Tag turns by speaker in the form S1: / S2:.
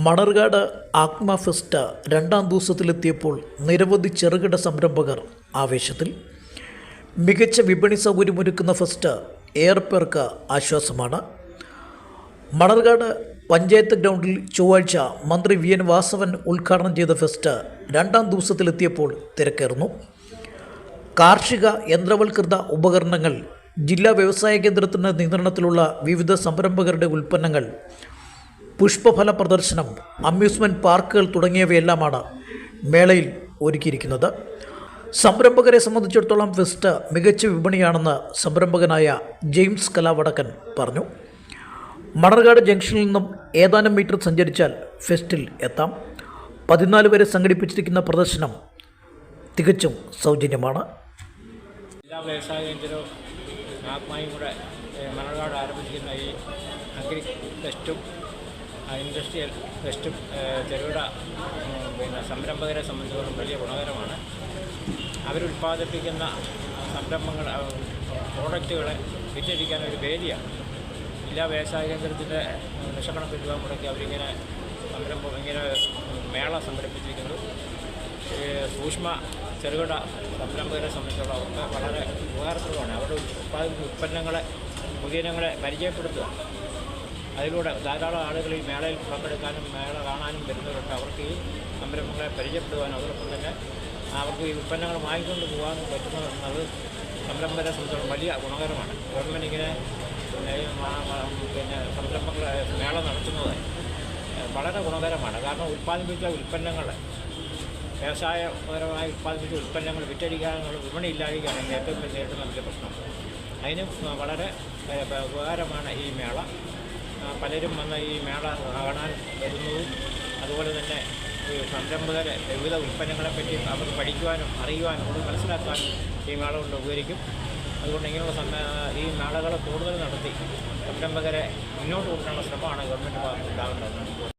S1: മണർകാട് ആത്മ fest രണ്ടാം ദിവസത്തിലെത്തിയപ്പോൾ നിരവധി ചെറുകിട സംരംഭകർ ആവേശത്തിൽ. മികച്ച വിപണി സൗകര്യമൊരുക്കുന്ന ഫെസ്റ്റ് ഏറെ പേർക്ക് ആശ്വാസമാണ്. മണർകാട് പഞ്ചായത്ത് ഗ്രൗണ്ടിൽ ചൊവ്വാഴ്ച മന്ത്രി വി എൻ വാസവൻ ഉദ്ഘാടനം ചെയ്ത ഫെസ്റ്റ് രണ്ടാം ദിവസത്തിലെത്തിയപ്പോൾ തിരക്കേറുന്നു. കാർഷിക യന്ത്രവൽകൃത ഉപകരണങ്ങൾ, ജില്ലാ വ്യവസായ കേന്ദ്രത്തിൻ്റെ നിയന്ത്രണത്തിലുള്ള വിവിധ സംരംഭകരുടെ ഉൽപ്പന്നങ്ങൾ, പുഷ്പഫല പ്രദർശനം, അമ്യൂസ്മെൻറ്റ് പാർക്കുകൾ തുടങ്ങിയവയെല്ലാമാണ് മേളയിൽ ഒരുക്കിയിരിക്കുന്നത്. സംരംഭകരെ സംബന്ധിച്ചിടത്തോളം ഫെസ്റ്റ് മികച്ച വിപണിയാണെന്ന് സംരംഭകനായ ജെയിംസ് കലാവടക്കൻ പറഞ്ഞു. മണർകാട് ജംഗ്ഷനിൽ നിന്നും ഏതാനും മീറ്റർ സഞ്ചരിച്ചാൽ ഫെസ്റ്റിൽ എത്താം. 14 വരെ സംഘടിപ്പിച്ചിരിക്കുന്ന പ്രദർശനം തികച്ചും സൗജന്യമാണ്.
S2: ജില്ലാ വ്യവസായ കേന്ദ്രവും ആത്മായും കൂടെ മണർകാട് ആരംഭിച്ചിരിക്കുന്ന ഈ അഗ്രി ഫെസ്റ്റും ഇൻഡസ്ട്രിയൽ ഫെസ്റ്റും ചെറുകിട സംരംഭകരെ സംബന്ധിച്ചിടത്തോളം വലിയ ഗുണകരമാണ്. അവരുൽപ്പാദിപ്പിക്കുന്ന സംരംഭങ്ങൾ, പ്രോഡക്റ്റുകളെ വിറ്റഴിക്കാൻ ഒരു വേദിയാണ്. ജില്ലാ വ്യവസായ കേന്ദ്രത്തിൻ്റെ ലക്ഷക്കണക്കിന് രൂപ മുടക്കി അവരിങ്ങനെ മേള സംഘടിപ്പിച്ചിരിക്കുന്നത് സൂക്ഷ്മ ചെറുകിട സംരംഭകരെ സംബന്ധിച്ചുള്ള അവർക്ക് വളരെ ഉപകാരപ്രദമാണ്. അവരുടെ ഉൽപ്പാദിപ്പിക്കുന്ന ഉൽപ്പന്നങ്ങളെ, പുതിയനങ്ങളെ പരിചയപ്പെടുത്തുക. അതിലൂടെ ധാരാളം ആളുകൾ ഈ മേളയിൽ പങ്കെടുക്കാനും മേള കാണാനും വരുന്നവരുണ്ട്. അവർക്ക് ഈ സംരംഭങ്ങളെ പരിചയപ്പെടുവാനും അതോടൊപ്പം തന്നെ അവർക്ക് ഈ ഉൽപ്പന്നങ്ങൾ വാങ്ങിക്കൊണ്ട് പോകാനും പറ്റുന്നത് സംരംഭകരെ സംബന്ധിച്ചിടത്തോളം വലിയ ഗുണകരമാണ്. ഗവൺമെൻറ് ഇങ്ങനെ സംരംഭങ്ങളെ മേള നടത്തുന്നത് വളരെ ഗുണകരമാണ്. കാരണം ഉൽപ്പാദിപ്പിച്ച ഉൽപ്പന്നങ്ങൾ, വ്യവസായപരമായി ഉൽപ്പാദിപ്പിച്ച ഉൽപ്പന്നങ്ങൾ വിറ്റഴിക്കാനുള്ള വിപണി ഇല്ലാതിരിക്കുകയാണ് ഏറ്റവും നേരിടുന്ന വലിയ പ്രശ്നം. അതിന് വളരെ ഉപകാരമാണ് ഈ മേള. പലരും വന്ന് ഈ മേള കാണാൻ വരുന്നതും അതുപോലെ തന്നെ ഈ സംരംഭകരെ വിവിധ ഉൽപ്പന്നങ്ങളെപ്പറ്റി അവർക്ക് പഠിക്കുവാനും അറിയുവാനും കൂടുതൽ മനസ്സിലാക്കാനും ഈ മേള കൊണ്ട് ഉപകരിക്കും. അതുകൊണ്ട് ഇങ്ങനെയുള്ള ഈ മേളകൾ കൂടുതൽ നടത്തി സംരംഭകരെ മുന്നോട്ട് കൊണ്ടുവരാനുള്ള ശ്രമമാണ് ഗവൺമെൻറ് ഭാഗത്ത് ഉണ്ടാകേണ്ടത്.